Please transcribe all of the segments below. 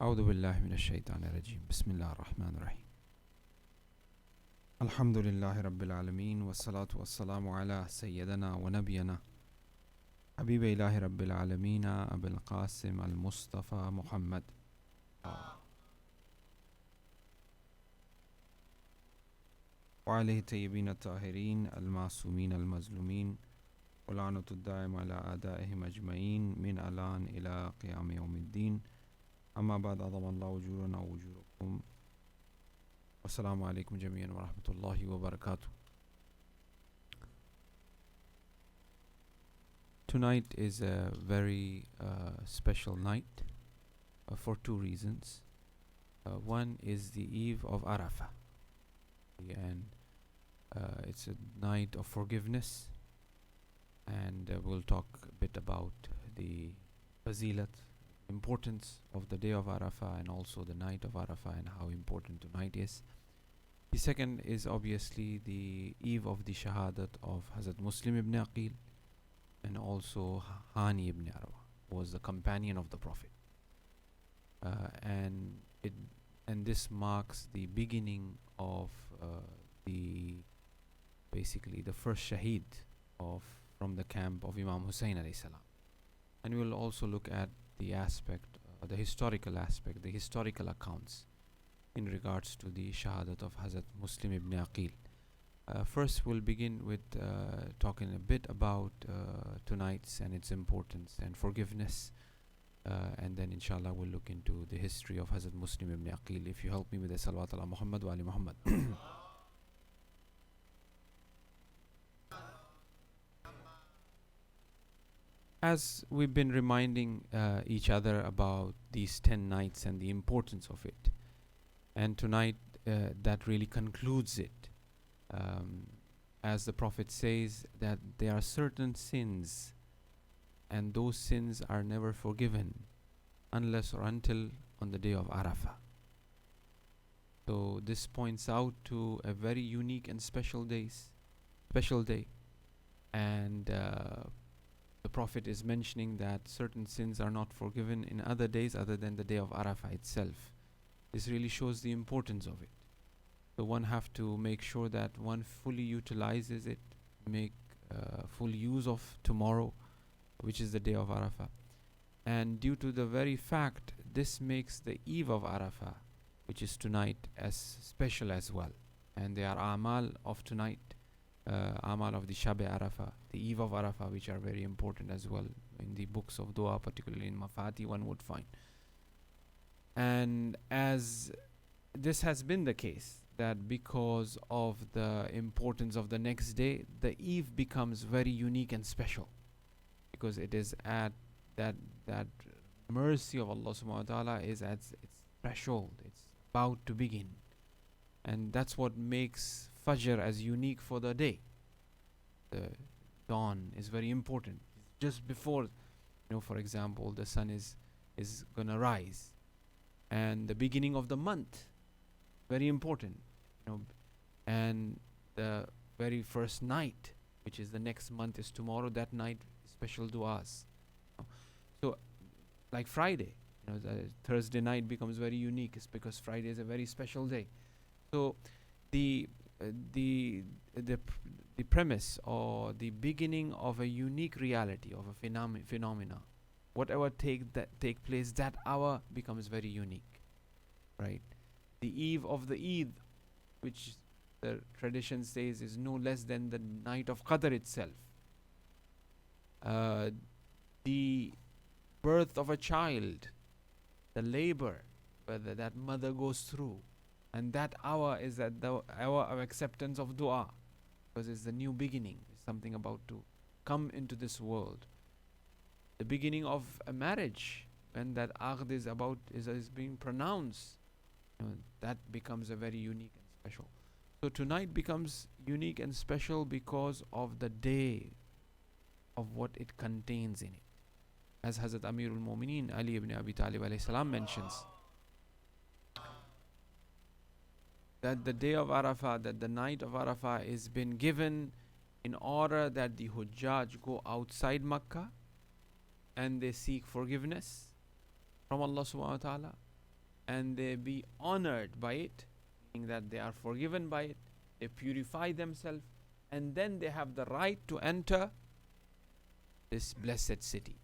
أعوذ بالله من الشيطان الرجيم بسم الله الرحمن الرحيم الحمد لله رب العالمين والصلاة والسلام على سيدنا ونبينا حبيب إله رب العالمين أبي القاسم المصطفى محمد وعليه الطيبين الطاهرين المعصومين المظلومين ولعنة الدائم على أعدائهم أجمعين من الآن إلى قيام يوم الدين أما بعد عظم الله أجورنا وأجوركم والسلام عليكم جميعا ورحمة الله وبركاته. Tonight is a very special night for two reasons. One is the eve of Arafah, and it's a night of forgiveness, and we'll talk a bit about the fazilat, importance of the day of Arafah and also the night of Arafah and how important tonight is. The second is obviously the eve of the shahadat of Hazrat Muslim ibn Aqil and also Hani ibn Arwa, who was the companion of the Prophet. And this marks the beginning of the first shaheed from the camp of Imam Hussein alayhi salam. And we will also look at the aspect, the historical aspect, the historical accounts in regards to the shahadat of Hazrat Muslim ibn Aqil. First we'll begin with talking a bit about tonight's and its importance and forgiveness, and then inshallah we'll look into the history of Hazrat Muslim ibn Aqil. If you help me with the salawat ala Muhammad wa ali Muhammad. As we've been reminding each other about these 10 nights and the importance of it, and tonight that really concludes it, as the Prophet says that there are certain sins and those sins are never forgiven unless or until on the day of Arafah. So this points out to a very unique and special day, and the Prophet is mentioning that certain sins are not forgiven in other days other than the day of Arafah itself. This really shows the importance of it. So one have to make sure that one fully utilizes it, make full use of tomorrow, which is the day of Arafah. And due to the very fact, this makes the eve of Arafah, which is tonight, as special as well. And they are amal of tonight, amal of the Shab-e Arafah, the eve of Arafah, which are very important as well in the books of dua, particularly in Mafati one would find. And as this has been the case, that because of the importance of the next day, the eve becomes very unique and special, because it is at that mercy of Allah subhanahu wa ta'ala is at its threshold, it's about to begin. And that's what makes Fajr as unique for the day. The dawn is very important. Just before, for example, the sun is gonna rise, and the beginning of the month, very important, and the very first night, which is the next month, is tomorrow. That night, special du'as. So, like Friday, the Thursday night becomes very unique. It's because Friday is a very special day. So, the premise or the beginning of a unique reality of a phenomena, whatever take place, that hour becomes very unique, right? The eve of the Eid, which the tradition says is no less than the night of Qadr itself. The birth of a child, the labor whether that mother goes through, and that hour is the hour of acceptance of dua, because it's the new beginning, it's something about to come into this world. The beginning of a marriage, when that aqd is being pronounced, that becomes a very unique and special. So tonight becomes unique and special because of the day, of what it contains in it. As Hazrat Amirul Mu'mineen Ali ibn Abi Talib alayhi salam mentions, that the day of Arafah, that the night of Arafah is been given in order that the Hujjaj go outside Makkah and they seek forgiveness from Allah subhanahu wa ta'ala, and they be honored by it, meaning that they are forgiven by it, they purify themselves, and then they have the right to enter this blessed city.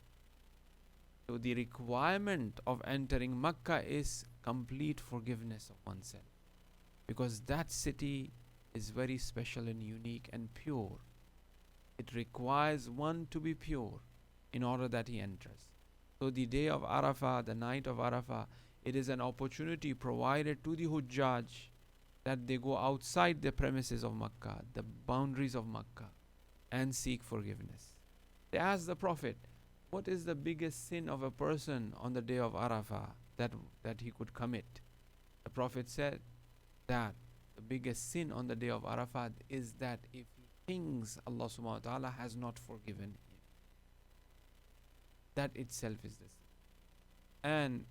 So the requirement of entering Makkah is complete forgiveness of oneself, because that city is very special and unique and pure. It requires one to be pure in order that he enters. So the day of Arafah, the night of Arafah, it is an opportunity provided to the Hujjaj that they go outside the premises of Makkah, the boundaries of Makkah, and seek forgiveness. They asked the Prophet, what is the biggest sin of a person on the day of Arafah that he could commit? The Prophet said that the biggest sin on the day of Arafah is that if he thinks Allah subhanahu wa ta'ala has not forgiven him. That itself is the sin. And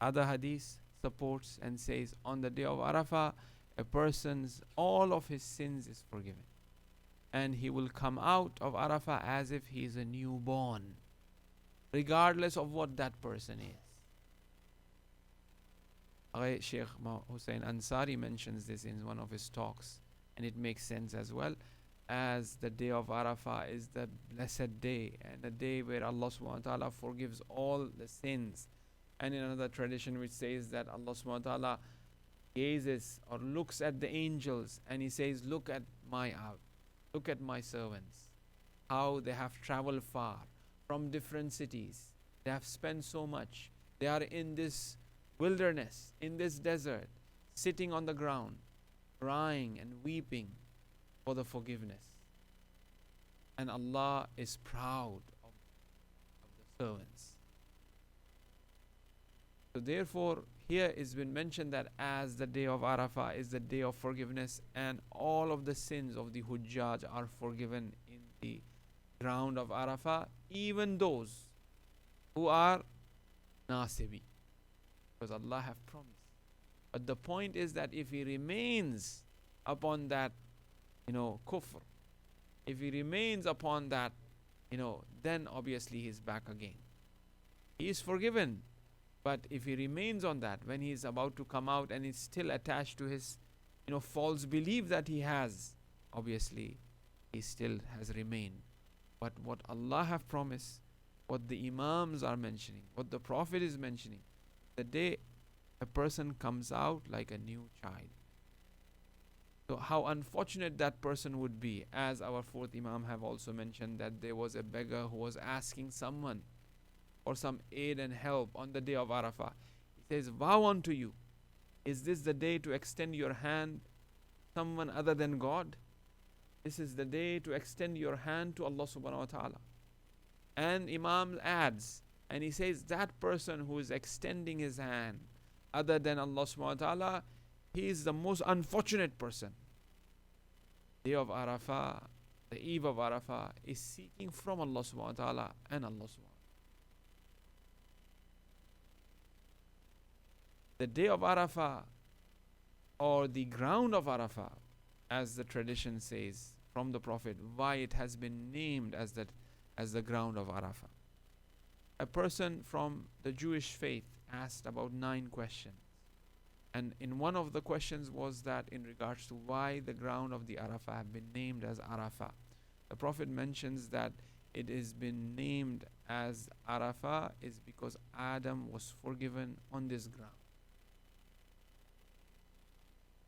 other hadith supports and says on the day of Arafah, a person's all of his sins is forgiven. And he will come out of Arafah as if he is a newborn, regardless of what that person is. Sheikh Hussein Ansari mentions this in one of his talks, and it makes sense as well, as the day of Arafah is the blessed day, and a day where Allah subhanahu wa ta'ala forgives all the sins. And in another tradition which says that Allah subhanahu wa ta'ala gazes or looks at the angels and he says, look at my servants, how they have traveled far from different cities. They have spent so much. They are in this wilderness, in this desert, sitting on the ground, crying and weeping for the forgiveness. And Allah is proud of the servants. So therefore, here it's been mentioned that as the day of Arafah is the day of forgiveness, and all of the sins of the Hujjaj are forgiven in the ground of Arafah, even those who are nasibi, because Allah have promised. But the point is that if he remains upon that, kufr, if he remains upon that, then obviously he's back again. He is forgiven, but if he remains on that, when he is about to come out and is still attached to his, false belief that he has, obviously he still has remained. But what Allah have promised, what the Imams are mentioning, what the Prophet is mentioning, the day a person comes out like a new child. So how unfortunate that person would be, as our fourth Imam have also mentioned, that there was a beggar who was asking someone for some aid and help on the day of Arafah. He says, vow unto you, is this the day to extend your hand to someone other than God? This is the day to extend your hand to Allah subhanahu wa ta'ala. And Imam adds, and he says, that person who is extending his hand other than Allah subhanahu wa ta'ala, he is the most unfortunate person. Day of Arafah, the eve of Arafah, is seeking from Allah subhanahu wa ta'ala and Allah subhanahu wa ta'ala. The day of Arafah, or the ground of Arafah, as the tradition says from the Prophet, why it has been named as the ground of Arafah. A person from the Jewish faith asked about 9 questions. And in one of the questions was that in regards to why the ground of the Arafah have been named as Arafah. The Prophet mentions that it has been named as Arafah is because Adam was forgiven on this ground.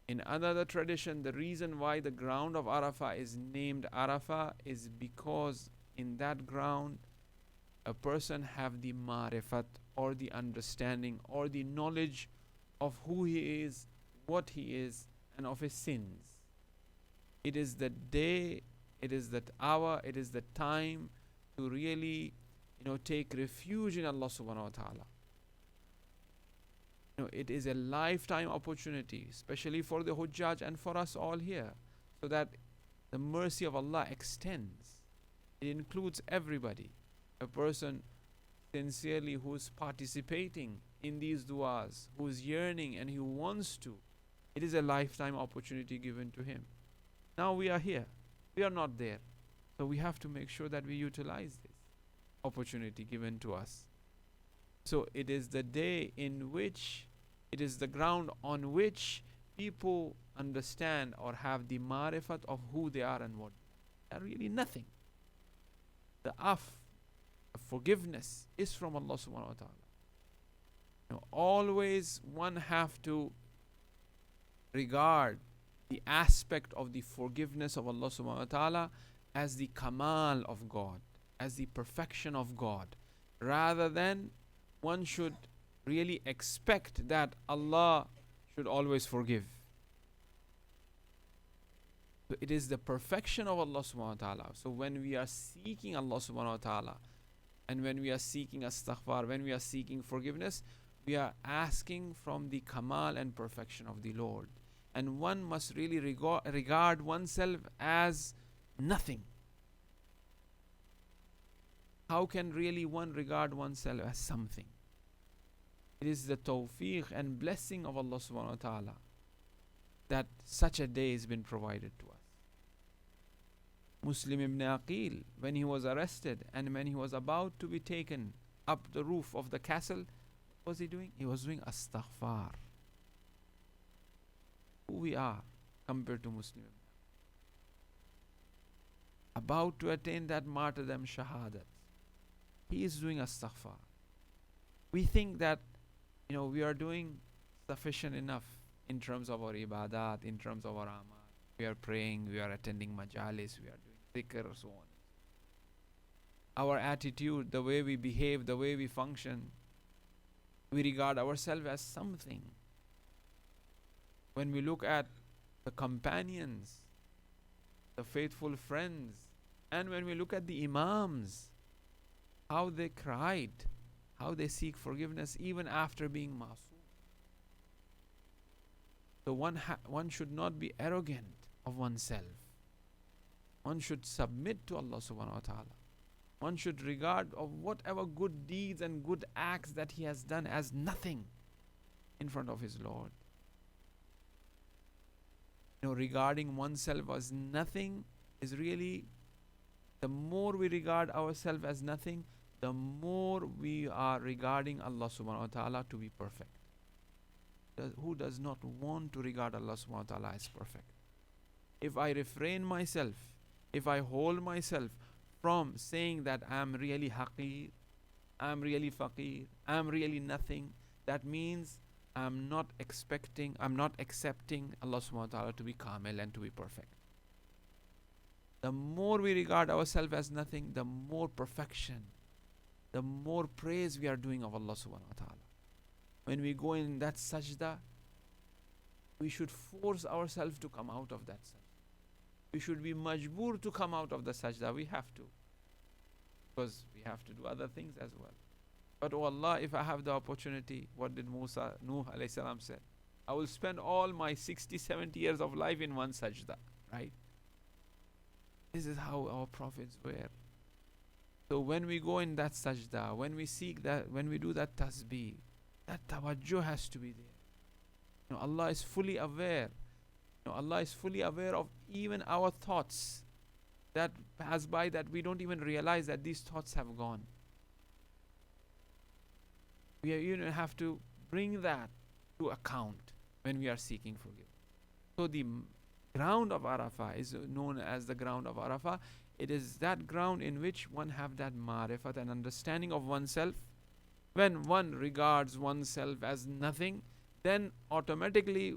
In another tradition, the reason why the ground of Arafah is named Arafah is because in that ground a person have the marifat, or the understanding, or the knowledge of who he is, what he is, and of his sins. It is the day, it is that hour, it is the time to really, take refuge in Allah subhanahu wa ta'ala. It is a lifetime opportunity, especially for the Hujjaj and for us all here, so that the mercy of Allah extends. It includes everybody. A person sincerely who is participating in these du'as, who is yearning and who wants to, it is a lifetime opportunity given to him. Now we are here. We are not there. So we have to make sure that we utilize this opportunity given to us. So it is the day in which It is the ground on which people understand or have the marifat of who they are and what they are really nothing. The forgiveness is from Allah subhanahu wa ta'ala. Always one have to regard the aspect of the forgiveness of Allah subhanahu wa ta'ala as the kamal of God, as the perfection of God, rather than one should really expect that Allah should always forgive. So it is the perfection of Allah subhanahu wa ta'ala. So when we are seeking Allah subhanahu wa ta'ala, and when we are seeking astaghfar, when we are seeking forgiveness, we are asking from the kamal and perfection of the Lord. And one must really regard oneself as nothing. How can really one regard oneself as something? It is the tawfiq and blessing of Allah subhanahu wa ta'ala that such a day has been provided to us. Muslim ibn Aqil, when he was arrested and when he was about to be taken up the roof of the castle, what was he doing? He was doing astaghfar. Who we are compared to Muslim. About to attain that martyrdom, shahadat. He is doing astaghfar. We think that we are doing sufficient enough in terms of our ibadat, in terms of our amal. We are praying, we are attending majalis, we are doing dhikr, so on. Our attitude, the way we behave, the way we function, we regard ourselves as something. When we look at the companions, the faithful friends, and when we look at the imams, how they cried, how they seek forgiveness even after being masoom. So one should not be arrogant of oneself. One should submit to Allah subhanahu wa ta'ala. One should regard of whatever good deeds and good acts that he has done as nothing in front of his Lord. Regarding oneself as nothing is really, the more we regard ourselves as nothing, the more we are regarding Allah subhanahu wa ta'ala to be perfect. Who does not want to regard Allah subhanahu wa ta'ala as perfect? If I refrain myself, if I hold myself from saying that I'm really haqir, I'm really faqir, I'm really nothing, that means I'm not accepting Allah subhanahu wa ta'ala to be kamil and to be perfect. The more we regard ourselves as nothing, the more perfection, the more praise we are doing of Allah subhanahu wa ta'ala. When we go in that sajda, we should force ourselves to come out of that sajda. We should be majboor to come out of the sajda. We have to. Because we have to do other things as well. But oh Allah, if I have the opportunity, what did Nuh alayhi salam said? I will spend all my 60, 70 years of life in one sajda. Right? This is how our prophets were. So when we go in that sajda, when we seek that, when we do that tasbih, that tawajjuh has to be there. Allah is fully aware. Allah is fully aware of even our thoughts that pass by, that we don't even realize that these thoughts have gone. We even have to bring that to account when we are seeking forgiveness. So the ground of Arafah is known as the ground of Arafah. It is that ground in which one have that marifat and understanding of oneself. When one regards oneself as nothing, then automatically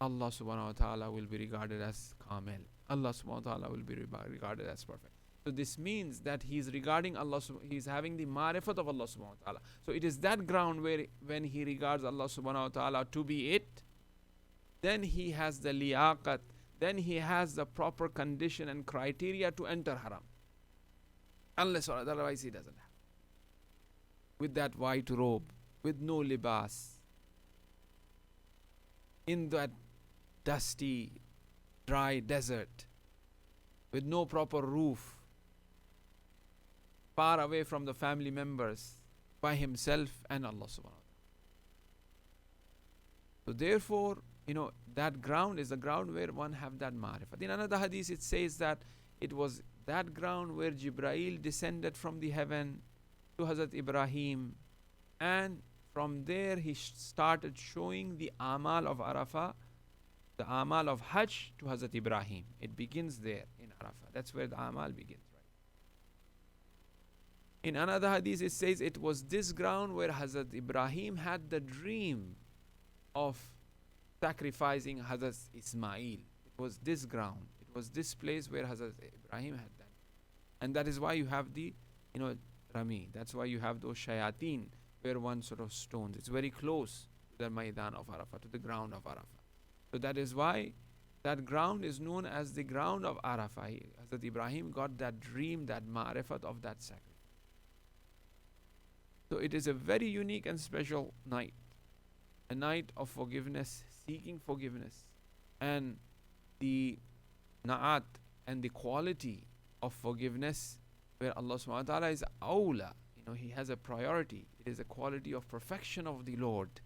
Allah subhanahu wa ta'ala will be regarded as kamil. Allah subhanahu wa ta'ala will be regarded as perfect. So this means that he is regarding Allah, he is having the marifat of Allah subhanahu wa ta'ala. So it is that ground where when he regards Allah subhanahu wa ta'ala to be it, then he has the liyaqat, then he has the proper condition and criteria to enter haram. Unless or otherwise he doesn't have. With that white robe, with no libas, in that dusty, dry desert, with no proper roof, far away from the family members, by himself and Allah subhanahu wa ta'ala. So therefore, that ground is the ground where one have that marifat. In another hadith it says that it was that ground where Jibrail descended from the heaven to Hazrat Ibrahim and from there he started showing the amal of Arafah, the amal of Hajj to Hazrat Ibrahim. It begins there in Arafah. That's where the amal begins, right? In another hadith it says it was this ground where Hazrat Ibrahim had the dream of sacrificing Hazrat Ismail. It was this ground. It was this place where Hazrat Ibrahim had that. And that is why you have the, Rami. That's why you have those shayateen where one sort of stones. It's very close to the Maidan of Arafah, to the ground of Arafah. So that is why that ground is known as the ground of Arafah. Hazrat Ibrahim got that dream, that ma'rifat of that sacrifice. So it is a very unique and special night. A night of forgiveness, seeking forgiveness, and the na'at and the quality of forgiveness where Allah subhanahu wa ta'ala is awla. He has a priority. It is a quality of perfection of the Lord.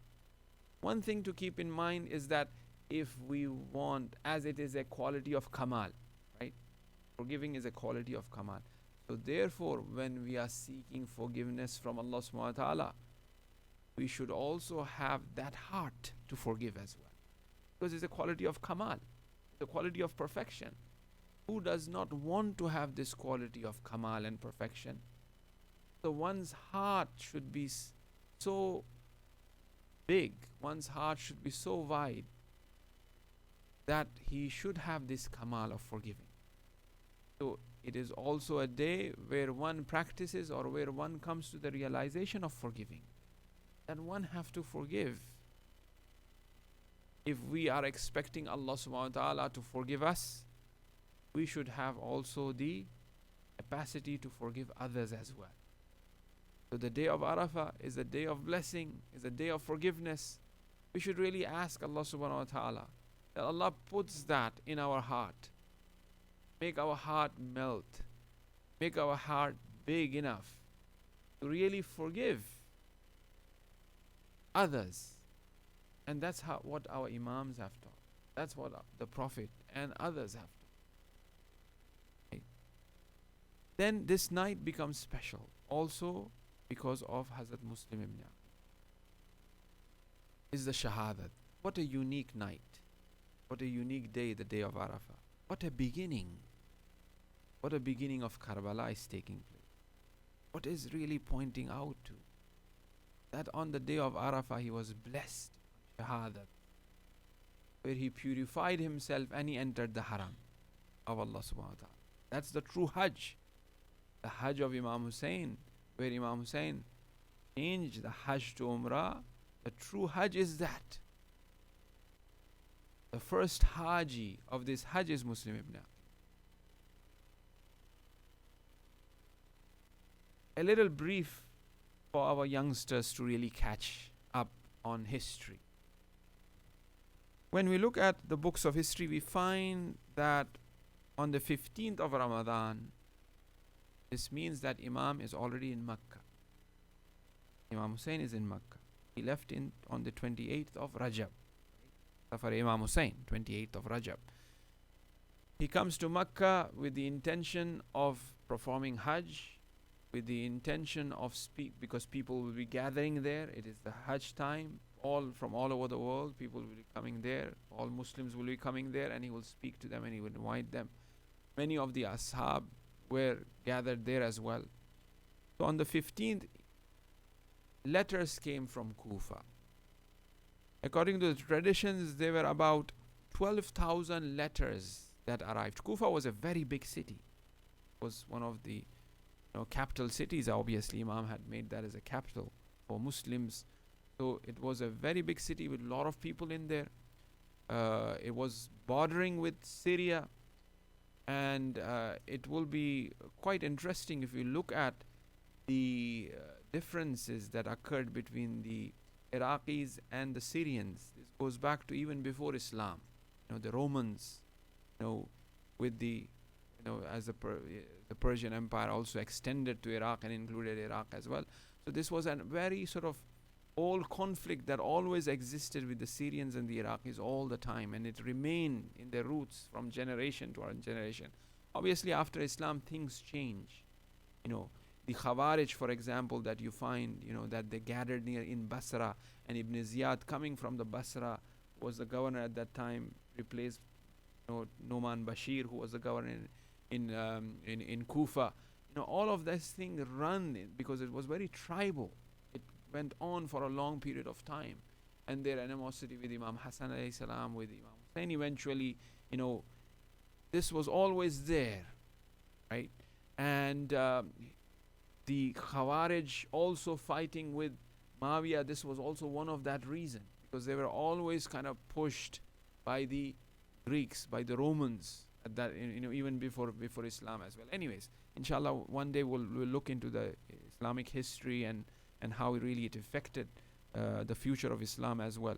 One thing to keep in mind is that if we want, as it is a quality of kamal, right? Forgiving is a quality of kamal. So therefore, when we are seeking forgiveness from Allah subhanahu wa ta'ala, we should also have that heart to forgive as well. Because it's a quality of kamal, the quality of perfection. Who does not want to have this quality of kamal and perfection? So one's heart should be so big, one's heart should be so wide that he should have this kamal of forgiving. So it is also a day where one practices or where one comes to the realization of forgiving. That one have to forgive. If we are expecting Allah subhanahu wa ta'ala to forgive us, we should have also the capacity to forgive others as well. So the day of Arafah is a day of blessing, is a day of forgiveness. We should really ask Allah subhanahu wa ta'ala that Allah puts that in our heart. Make our heart melt. Make our heart big enough to really forgive others. And that's what our Imams have taught. That's what the Prophet and others have taught. Right. Then this night becomes special also because of Hazrat Muslim ibn Aqil. Is the Shahadat. What a unique night. What a unique day, the day of Arafah. What a beginning. What a beginning of Karbala is taking place. What is really pointing out to that on the day of Arafah he was blessed, Shahadat, where he purified himself and he entered the Haram of Allah subhanahu wa ta'ala. That's the true Hajj. The Hajj of Imam Hussein, where Imam Hussein changed the Hajj to Umrah. The true Hajj is that. The first Haji of this Hajj is Muslim ibn Aqil. A little brief for our youngsters to really catch up on history. When we look at the books of history, we find that on the 15th of Ramadan, this means that Imam is already in Makkah. Imam Hussein is in Makkah. He left on the 28th of Rajab. For Imam Hussein, 28th of Rajab. He comes to Makkah with the intention of performing Hajj, with the intention of because people will be gathering there. It is the Hajj time. From all over the world, people will be coming there. All Muslims will be coming there, and he will speak to them and he will invite them. Many of the Ashab were gathered there as well. So on the 15th, letters came from Kufa. According to the traditions, there were about 12,000 letters that arrived. Kufa was a very big city. It was one of the capital cities. Obviously, Imam had made that as a capital for Muslims. So it was a very big city with a lot of people in there. It was bordering with Syria. And it will be quite interesting if you look at the differences that occurred between the Iraqis and the Syrians. This goes back to even before Islam. The Romans, with the, as the Persian Empire also extended to Iraq and included Iraq as well. So this was a very sort of old conflict that always existed with the Syrians and the Iraqis all the time, and it remained in their roots from generation to generation. Obviously, after Islam, things change. The Khawarij, for example, that you find, that they gathered near in Basra, and Ibn Ziyad, coming from the Basra, was the governor at that time, replaced Noman Bashir, who was the governor in Kufa. All of this thing because it was very tribal. It went on for a long period of time, and their animosity with Imam Hassan alayhi salam, with Imam Hussein, eventually, this was always there, right? And the Khawarij also fighting with Muawiyah, this was also one of that reason, because they were always kind of pushed by the Greeks, by the Romans, at that, even before Islam as well. Anyways, inshallah, one day we'll look into the Islamic history and how really it affected the future of Islam as well.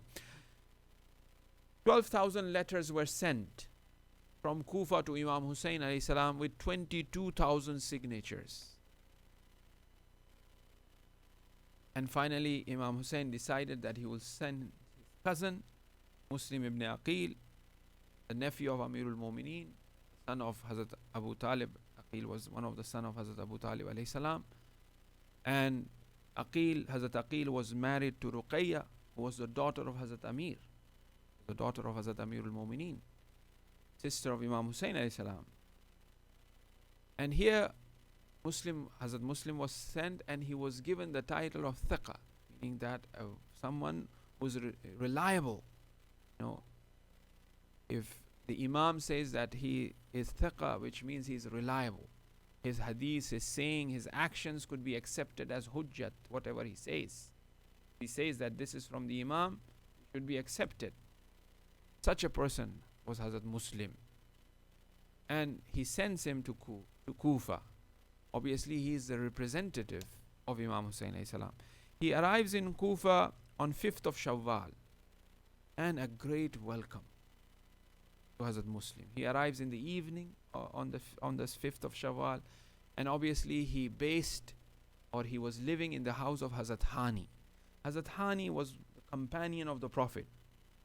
12,000 letters were sent from Kufa to Imam Hussein alayhi salam with 22,000 signatures. And finally, Imam Hussein decided that he will send his cousin, Muslim ibn Aqil, the nephew of Amirul Mu'mineen, son of Hazrat Abu Talib. Aqil was one of the son of Hazrat Abu Talib alayhi salam. And Hazrat Aqil was married to Ruqayya, who was the daughter of Hazrat Amir, the daughter of Hazrat Amirul Mu'mineen, sister of Imam Hussein alayhi salam. And here Hazrat Muslim was sent, and he was given the title of Thiqa, meaning that someone who's reliable. If the Imam says that he is Thiqa, which means he is reliable. His hadith, his saying, his actions could be accepted as hujjat, whatever he says. If he says that this is from the Imam, it should be accepted. Such a person was Hazrat Muslim. And he sends him to Kufa. Obviously, he is the representative of Imam Hussein alayhi salam. He arrives in Kufa on 5th of Shawwal, and a great welcome to Hazrat Muslim. He arrives in the evening on the 5th of Shawwal, and obviously he was living in the house of Hazrat Hani. Hazrat Hani was the companion of the Prophet,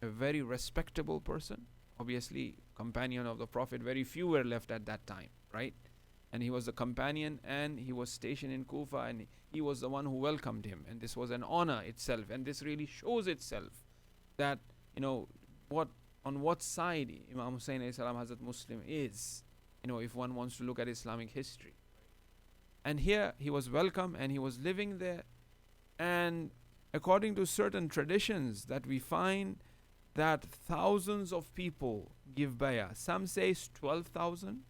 a very respectable person. Obviously, companion of the Prophet, very few were left at that time, right? And he was the companion, and he was stationed in Kufa, and he was the one who welcomed him, and this was an honor itself. And this really shows itself that on what side Imam Hussein alayhi salam, Hazrat Muslim is, if one wants to look at Islamic history. And here he was welcome, and he was living there. And according to certain traditions that we find, that thousands of people give bayah. Some says 12,000,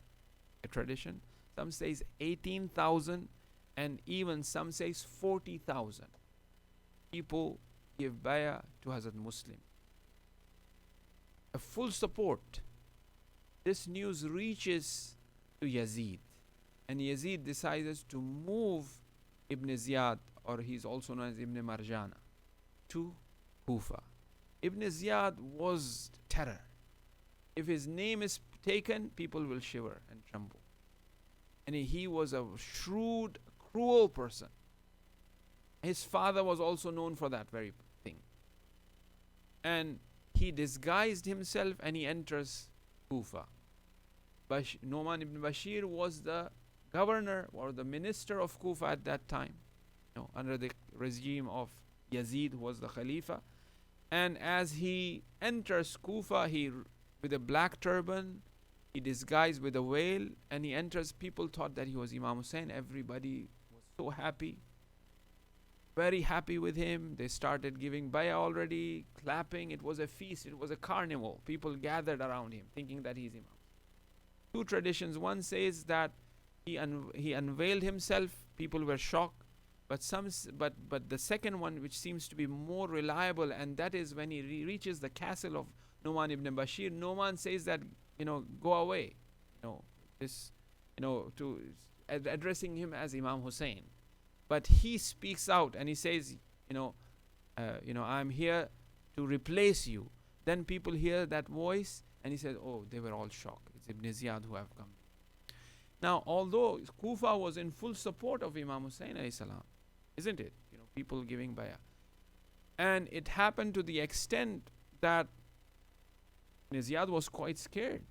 a tradition. Some says 18,000, and even some says 40,000 people give bayah to Hazrat Muslim. A full support. This news reaches to Yazid, and Yazid decides to move Ibn Ziyad, or he's also known as Ibn Marjana, to Kufa. Ibn Ziyad was terror. If his name is taken, people will shiver and tremble. And he was a shrewd, cruel person. His father was also known for that very thing. And he disguised himself, and he enters Kufa. Noman ibn Bashir was the governor or the minister of Kufa at that time, under the regime of Yazid, who was the Khalifa. And as he enters Kufa, with a black turban, he disguised with a veil, and he enters. People thought that he was Imam Hussein. Everybody was so happy, very happy with him. They started giving bayah already, clapping. It was a feast. It was a carnival. People gathered around him, thinking that he's Imam. Two traditions. One says that he unveiled himself. People were shocked. But the second one, which seems to be more reliable, and that is when he reaches the castle of Noman ibn Bashir. Noman says that, go away, addressing him as Imam Hussein. But he speaks out, and he says, I'm here to replace you. Then people hear that voice, and he says, oh, they were all shocked. It's Ibn Ziyad who have come. Now, although Kufa was in full support of Imam Hussein alayhi salam, isn't it? People giving bayah. And it happened to the extent that Ibn Ziyad was quite scared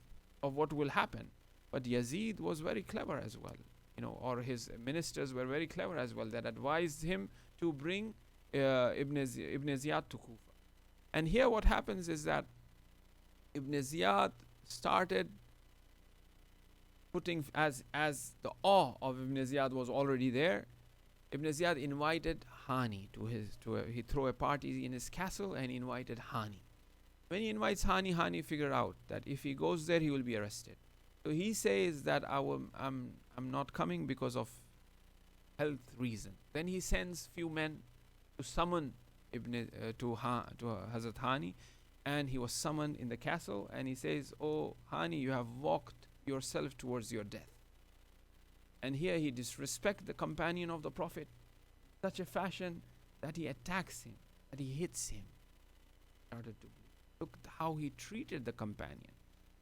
of what will happen. But Yazid was very clever as well. or his ministers were very clever as well, that advised him to bring Ibn Ziyad to Kufa. And here what happens is that Ibn Ziyad started putting, as the awe of Ibn Ziyad was already there, Ibn Ziyad invited Hani he threw a party in his castle and invited Hani. When he invites Hani, Hani figured out that if he goes there, he will be arrested. So he says that I'm not coming because of health reason. Then he sends few men to summon to Hazrat Hani, and he was summoned in the castle, and he says, "Oh Hani, you have walked yourself towards your death." And here he disrespects the companion of the Prophet in such a fashion that he attacks him, that he hits him. Started to bleed. Look how he treated the companion.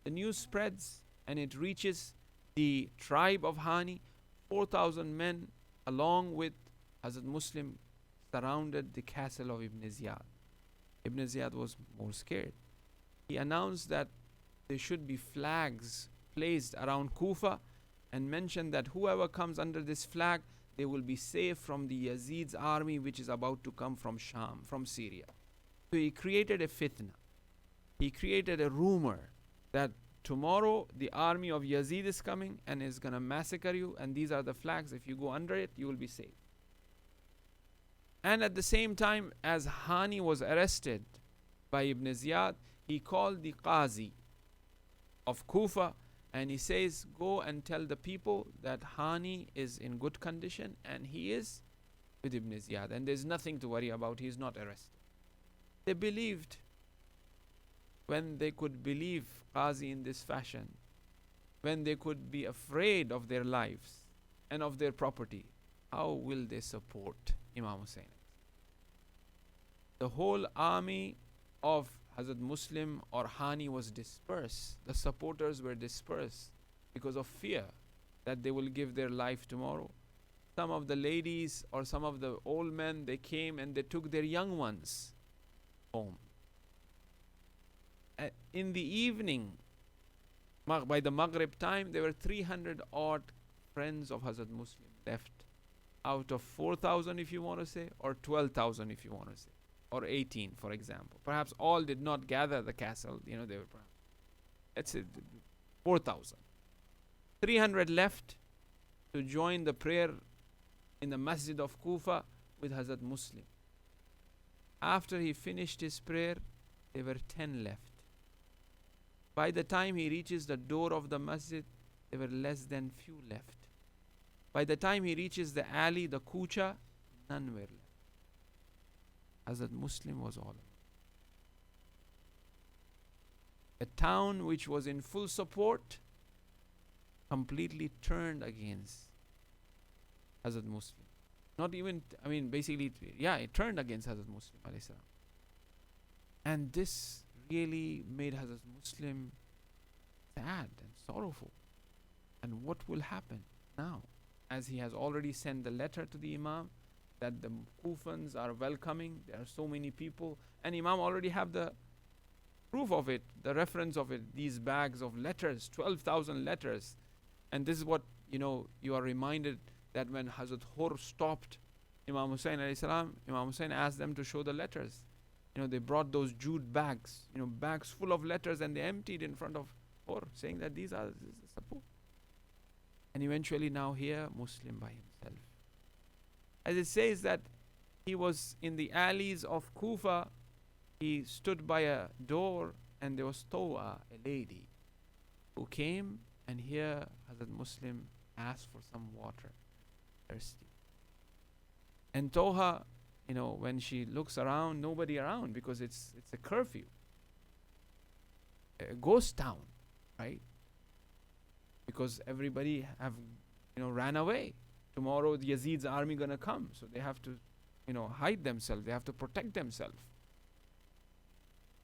The news spreads and it reaches the tribe of Hani. 4,000 men along with Hazrat Muslim surrounded the castle of Ibn Ziyad. Ibn Ziyad was more scared. He announced that there should be flags placed around Kufa and mentioned that whoever comes under this flag, they will be safe from the Yazid's army which is about to come from Sham, from Syria. So he created a fitna. He created a rumor that tomorrow the army of Yazid is coming and is going to massacre you, and these are the flags. If you go under it, you will be safe. And at the same time, as Hani was arrested by Ibn Ziyad, he called the Qazi of Kufa and he says, "Go and tell the people that Hani is in good condition and he is with Ibn Ziyad and there's nothing to worry about, he is not arrested." They believed. When they could believe Qazi in this fashion, when they could be afraid of their lives and of their property, how will they support Imam Hussein? The whole army of Hazrat Muslim or Hani was dispersed. The supporters were dispersed because of fear that they will give their life tomorrow. Some of the ladies or some of the old men, they came and they took their young ones home. In the evening, by the Maghrib time, there were 300 odd friends of Hazrat Muslim left out of 4,000 if you want to say, or 12,000 if you want to say, or 18 for example. Perhaps all did not gather the castle, they were perhaps, let's say 4,000. 300 left to join the prayer in the masjid of Kufa with Hazrat Muslim. After he finished his prayer, there were 10 left. By the time he reaches the door of the masjid, there were less than few left. By the time he reaches the alley, the kucha, none were left. Hazrat Muslim was all alone. A town which was in full support completely turned against Hazrat Muslim. Not even, basically, it turned against Hazrat Muslim alayhi salam. And this really made Hazrat Muslim sad and sorrowful. And what will happen now? As he has already sent the letter to the Imam that the Kufans are welcoming, there are so many people, and Imam already have the proof of it, the reference of it, these bags of letters, 12,000 letters. And this is what, you are reminded that when Hazrat Hur stopped Imam Hussein alayhi salam, Imam Hussein asked them to show the letters. They brought those jute bags, bags full of letters, and they emptied in front of Hur, saying that these are support. And eventually now here, Muslim by himself. As it says that he was in the alleys of Kufa, he stood by a door and there was Toa, a lady, who came, and here Hazrat Muslim asked for some water, thirsty. And Toha, when she looks around, nobody around because it's a curfew, a ghost town, right? Because everybody have, ran away. Tomorrow the Yazid's army gonna come, so they have to, hide themselves. They have to protect themselves.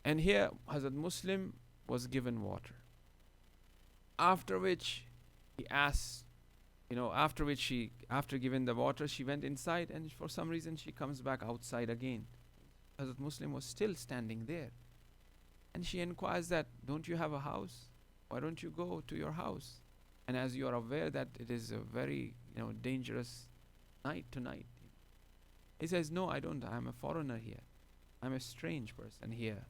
And here Hazrat Muslim was given water. After which he asked, after giving the water, she went inside, and for some reason she comes back outside again. Hazrat Muslim was still standing there. And she inquires that, "Don't you have a house? Why don't you go to your house?" And as you are aware that it is a very, dangerous night tonight. He says, no, I don't. I'm a foreigner here. I'm a strange person here.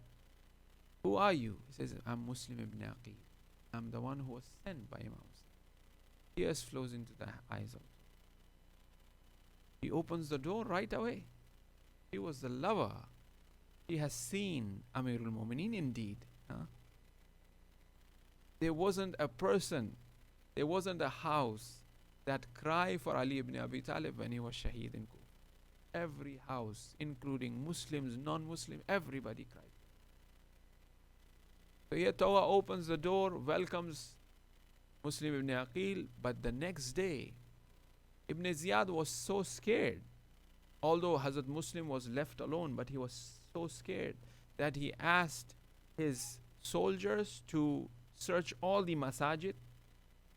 Who are you? He says, I'm Muslim ibn Aqil. I'm the one who was sent by Imam Hussain. Tears flows into the eyes of. He opens the door right away. He was the lover. He has seen Amirul Mu'mineen indeed. There wasn't a person, there wasn't a house that cried for Ali ibn Abi Talib when he was Shaheed in Kufa. Every house, including Muslims, non-Muslim, everybody cried. So here Tawa opens the door, welcomes Muslim ibn Aqil, but the next day, Ibn Ziyad was so scared. Although Hazrat Muslim was left alone, but he was so scared that he asked his soldiers to search all the masajid.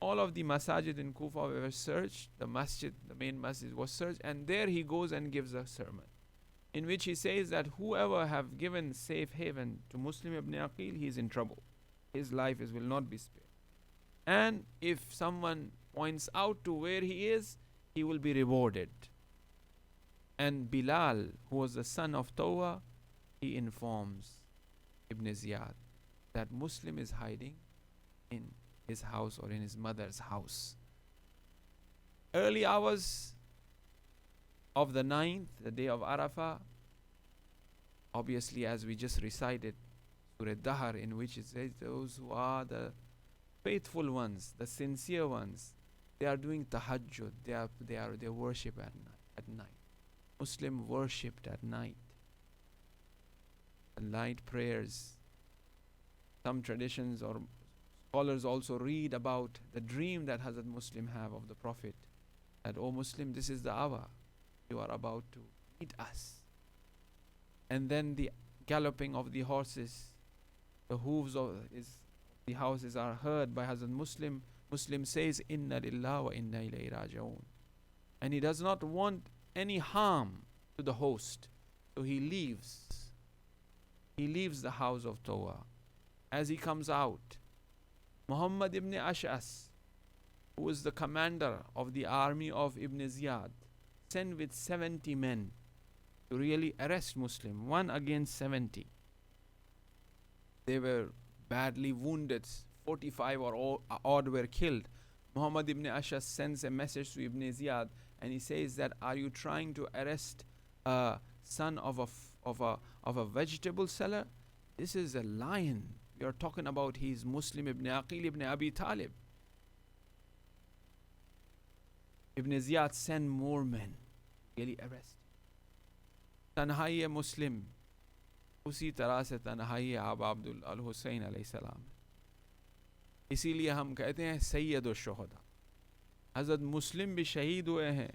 All of the masajid in Kufa were searched. The masjid, the main masjid was searched, and there he goes and gives a sermon in which he says that whoever have given safe haven to Muslim ibn Aqil, he is in trouble. His life will not be spared. And if someone points out to where he is, he will be rewarded. And Bilal, who was the son of Tawa, he informs Ibn Ziyad that Muslim is hiding in his house or in his mother's house. Early hours of the 9th, the day of Arafah, obviously as we just recited Surah Dahar, in which it says those who are the faithful ones, the sincere ones, they are doing tahajjud, they worship at night. Muslim worshipped at night. The night prayers. Some traditions or scholars also read about the dream that Hazrat Muslim have of the Prophet, that, O Muslim, this is the hour. You are about to meet us. And then the galloping of the horses, the hooves of the houses are heard by Hazrat Muslim. Muslim says, Inna lillah wa inna ilayhi raji'un. And he does not want any harm to the host. So he leaves. He leaves the house of Tawa. As he comes out, Muhammad ibn Ash'as, who was the commander of the army of Ibn Ziyad, sent with 70 men to really arrest Muslim, 1 against 70. They were badly wounded, 45 or odd were killed. Muhammad ibn Ash'as sends a message to Ibn Ziyad, and he says that, are you trying to arrest a son of a vegetable seller? This is a lion. We are talking about he's Muslim ibn Aqil ibn Abi Talib. Ibn Ziyad sent more men, really arrest. तन्हाई मुस्लिम उसी तरह से तन्हाई आब अब्दुल अल हुसैन अलैहिस्सलाम. इसीलिए हम कहते हैं सैयद शुहदा. हज़रत मुस्लिम भी शहीद हुए हैं,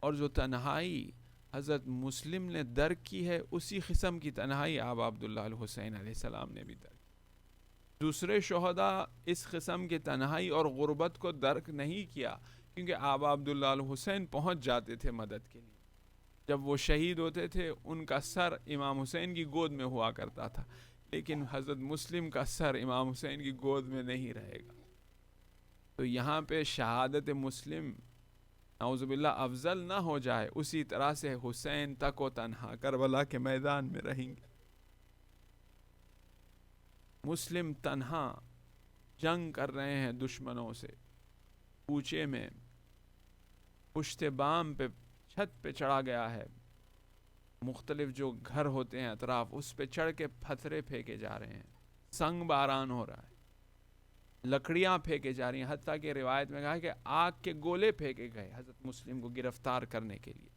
और जो तन्हाई हज़रत मुस्लिम ने दर्क की है, उसी किस्म की तन्हाई आब अब्दुल्ला अल हुसैन अलैहिस्सलाम ने भी दर्क. दूसरे शुहदा इस किस्म की तन्हाई और गुर्बत को दर्क नहीं किया, क्योंकि आबा अब्दुल्ला अल हुसैन पहुँच जाते थे मदद के लिए. जब वो शहीद होते थे, उनका सर इमाम हुसैन की गोद में हुआ करता था, लेकिन हज़रत मुस्लिम का सर इमाम हुसैन की गोद में नहीं रहेगा. तो यहाँ पे शहादत मुस्लिम नाउज़ुबिल्लाह अफजल ना हो जाए, उसी तरह से हुसैन तक व तन्हा करबला के मैदान में रहेंगे. मुस्लिम तन्हा जंग कर रहे हैं दुश्मनों से. पूछे में पुश्ते बाम पे छत पे चढ़ा गया है, मुख्तलिफ जो घर होते हैं अतराफ, उस पे चढ़ के पत्थरे फेंके जा रहे हैं. संग बारान हो रहा है, लकड़ियाँ फेंके जा रही हैं. हत्ता के रिवायत में कहा है कि आग के गोले फेंके गए हज़रत मुस्लिम को गिरफ्तार करने के लिए.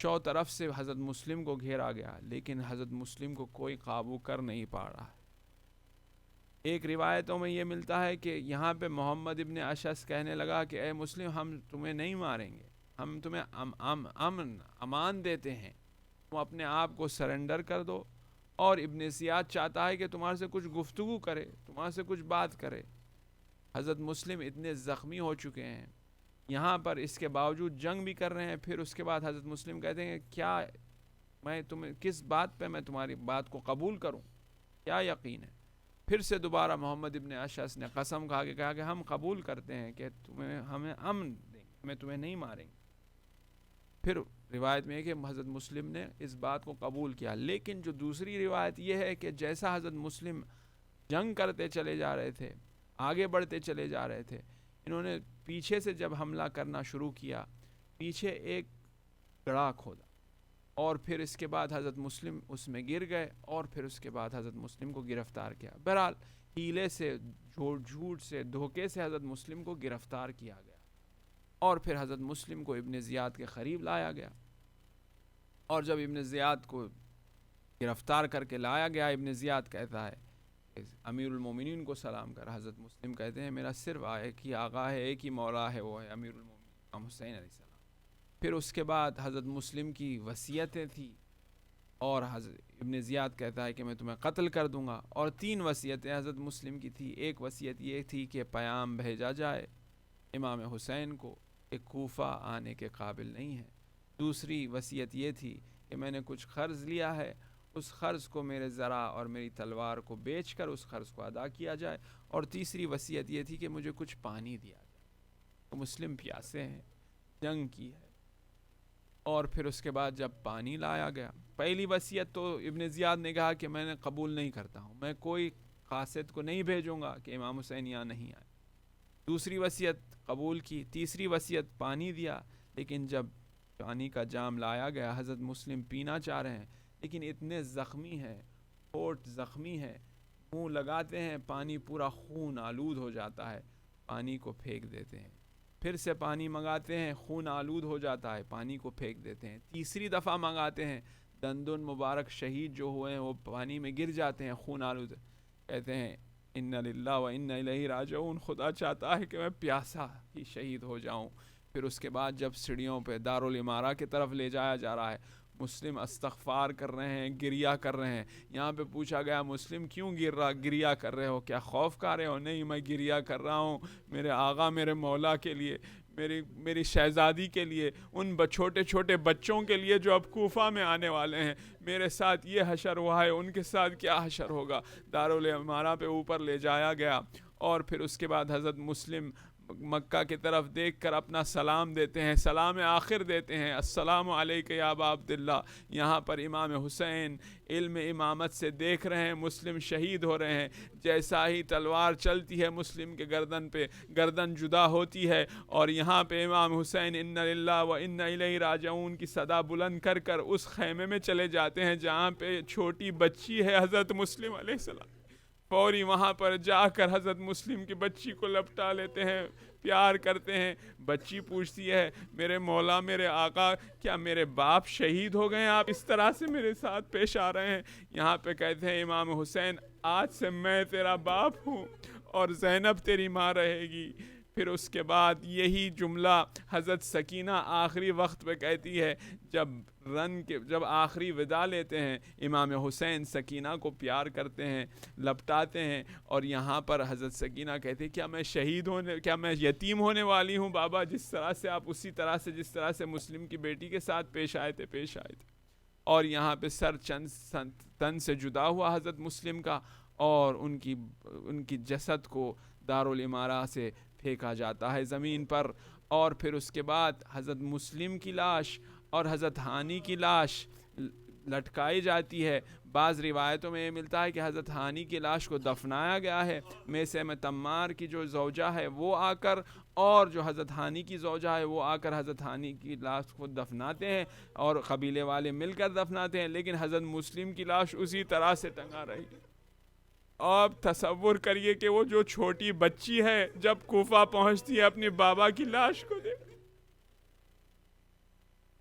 चौ तरफ से हज़रत मुस्लिम को घेरा गया, लेकिन हज़रत मुस्लिम को कोई काबू कर नहीं पा रहा है. एक रिवायतों में ये मिलता है कि यहाँ पे मोहम्मद इब्न अशस कहने लगा कि ए मुस्लिम, हम तुम्हें नहीं मारेंगे, हम तुम्हें अमान देते हैं, तुम अपने आप को सरेंडर कर दो. और इब्न ज़ियाद चाहता है कि तुम्हारे से कुछ गुफ्तगू करे, तुम्हारे से कुछ बात करे. हज़रत मुस्लिम इतने ज़ख्मी हो चुके हैं यहाँ पर, इसके बावजूद जंग भी कर रहे हैं. फिर उसके बाद हज़रत मुस्लिम कहते हैं, क्या मैं तुम्हें, किस बात पे मैं तुम्हारी बात को कबूल करूँ, क्या यकीन है. फिर से दोबारा मोहम्मद इब्न अशस ने कसम खा के कहा कि हम कबूल करते हैं कि तुम्हें हमें अमन देंगे, ہمیں تمہیں نہیں ماریں گے. پھر روایت میں ہے کہ حضرت مسلم نے اس بات کو قبول کیا. لیکن جو دوسری روایت یہ ہے کہ جیسا حضرت مسلم جنگ کرتے چلے جا رہے تھے, آگے بڑھتے چلے جا رہے تھے, انہوں نے پیچھے سے جب حملہ کرنا شروع کیا, پیچھے ایک گڑھا کھودا اور پھر اس کے بعد حضرت مسلم اس میں گر گئے اور پھر اس کے بعد حضرت مسلم کو گرفتار کیا. بہرحال ہیلے سے, جھوٹ سے, دھوکے سے حضرت مسلم کو گرفتار کیا گیا اور پھر حضرت مسلم کو ابن زیاد کے قریب لایا گیا. اور جب ابن زیاد کو گرفتار کر کے لایا گیا, ابن زیاد کہتا ہے امیر المومنین کو سلام کر. حضرت مسلم کہتے ہیں میرا صرف ایک ہی آقا ہے, ایک ہی مولا ہے, وہ ہے امیر المومنین امام حسین علیہ السلام. پھر اس کے بعد حضرت مسلم کی وصیتیں تھیں اور حضرت ابن زیاد کہتا ہے کہ میں تمہیں قتل کر دوں گا. اور 3 وصیتیں حضرت مسلم کی تھی. ایک وصیت یہ تھی کہ پیام بھیجا جائے امام حسین کو کہ کوفہ آنے کے قابل نہیں ہے. دوسری وصیت یہ تھی کہ میں نے کچھ قرض لیا ہے, اس قرض کو میرے ذرا اور میری تلوار کو بیچ کر اس قرض کو ادا کیا جائے. اور تیسری وصیت یہ تھی کہ مجھے کچھ پانی دیا جائے. تو مسلم پیاسے ہیں, جنگ کی ہے. اور پھر اس کے بعد جب پانی لایا گیا, پہلی وصیت تو ابن زیاد نے کہا کہ میں نے قبول نہیں کرتا ہوں, میں کوئی قاصد کو نہیں بھیجوں گا کہ امام حسین یہاں نہیں آئے. دوسری وصیت قبول کی, تیسری وصیت پانی دیا. لیکن جب پانی کا جام لایا گیا, حضرت مسلم پینا چاہ رہے ہیں لیکن اتنے زخمی ہیں, ہونٹ زخمی ہے, منہ لگاتے ہیں پانی پورا خون آلود ہو جاتا ہے, پانی کو پھینک دیتے ہیں. پھر سے پانی منگاتے ہیں, خون آلود ہو جاتا ہے, پانی کو پھینک دیتے ہیں. تیسری دفعہ منگاتے ہیں, دندن مبارک شہید جو ہوئے ہیں وہ پانی میں گر جاتے ہیں, خون آلود. کہتے ہیں ان للہ و انا الیہ راجعون, خدا چاہتا ہے کہ میں پیاسا ہی شہید ہو جاؤں. پھر اس کے بعد جب سیڑھیوں پہ دارالامارہ کی طرف لے جایا جا رہا ہے, مسلم استغفار کر رہے ہیں, گریہ کر رہے ہیں. یہاں پہ پوچھا گیا مسلم کیوں گریہ کر رہے ہو, کیا خوف کھا رہے ہو؟ نہیں, میں گریہ کر رہا ہوں میرے آقا میرے مولا کے لیے, میری شہزادی کے لیے, ان چھوٹے چھوٹے بچوں کے لیے جو اب کوفہ میں آنے والے ہیں. میرے ساتھ یہ حشر ہوا ہے, ان کے ساتھ کیا حشر ہوگا. دارالامارہ پہ اوپر لے جایا گیا اور پھر اس کے بعد حضرت مسلم مکہ کی طرف دیکھ کر اپنا سلام دیتے ہیں, سلام آخر دیتے ہیں, السلام علیک یا ابا عبداللہ. یہاں پر امام حسین علم امامت سے دیکھ رہے ہیں مسلم شہید ہو رہے ہیں. جیسا ہی تلوار چلتی ہے مسلم کے گردن پہ, گردن جدا ہوتی ہے اور یہاں پہ امام حسین ان للہ و انا الیہ راجعون کی صدا بلند کر کر اس خیمے میں چلے جاتے ہیں جہاں پہ چھوٹی بچی ہے حضرت مسلم علیہ السلام. فوری وہاں پر جا کر حضرت مسلم کی بچی کو لپٹا لیتے ہیں, پیار کرتے ہیں. بچی پوچھتی ہے میرے مولا میرے آقا کیا میرے باپ شہید ہو گئے ہیں, آپ اس طرح سے میرے ساتھ پیش آ رہے ہیں. یہاں پہ کہتے ہیں امام حسین آج سے میں تیرا باپ ہوں اور زینب تیری ماں رہے گی. پھر اس کے بعد یہی جملہ حضرت سکینہ آخری وقت پہ کہتی ہے, جب آخری ودا لیتے ہیں امام حسین سکینہ کو پیار کرتے ہیں, لپٹاتے ہیں. اور یہاں پر حضرت سکینہ کہتے ہیں کیا میں یتیم ہونے والی ہوں بابا, جس طرح سے آپ اسی طرح سے جس طرح سے مسلم کی بیٹی کے ساتھ پیش آئے تھے. اور یہاں پہ سر تن سے جدا ہوا حضرت مسلم کا اور ان کی جسد کو دارالامارہ سے پھینکا جاتا ہے زمین پر. اور پھر اس کے بعد حضرت مسلم کی لاش اور حضرت ہانی کی لاش لٹکائی جاتی ہے. بعض روایتوں میں یہ ملتا ہے کہ حضرت ہانی کی لاش کو دفنایا گیا ہے. میسم تمار کی جو زوجہ ہے وہ آ کر, اور جو حضرت ہانی کی زوجہ ہے وہ آ کر حضرت ہانی کی لاش کو دفناتے ہیں اور قبیلے والے مل کر دفناتے ہیں. لیکن حضرت مسلم کی لاش اسی طرح سے ٹنگا رہی. آپ تصور کریے کہ وہ جو چھوٹی بچی ہے جب کوفہ پہنچتی ہے اپنے بابا کی لاش کو دیکھ.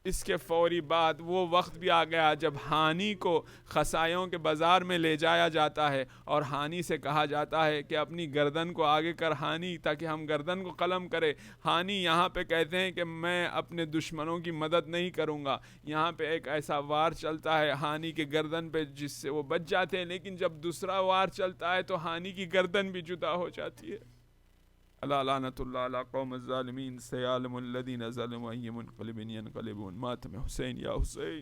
اس کے فوری بعد وہ وقت بھی آ گیا جب ہانی کو خسائیوں کے بازار میں لے جایا جاتا ہے اور ہانی سے کہا جاتا ہے کہ اپنی گردن کو آگے کر ہانی, تاکہ ہم گردن کو قلم کرے. ہانی یہاں پہ کہتے ہیں کہ میں اپنے دشمنوں کی مدد نہیں کروں گا. یہاں پہ ایک ایسا وار چلتا ہے ہانی کے گردن پہ جس سے وہ بچ جاتے ہیں, لیکن جب دوسرا وار چلتا ہے تو ہانی کی گردن بھی جدا ہو جاتی ہے. اللہ لعنت اللہ علی قوم الظالمین سیعلم الذین ظلموا ای منقلب ینقلبون. ماتم حسین یا حسین.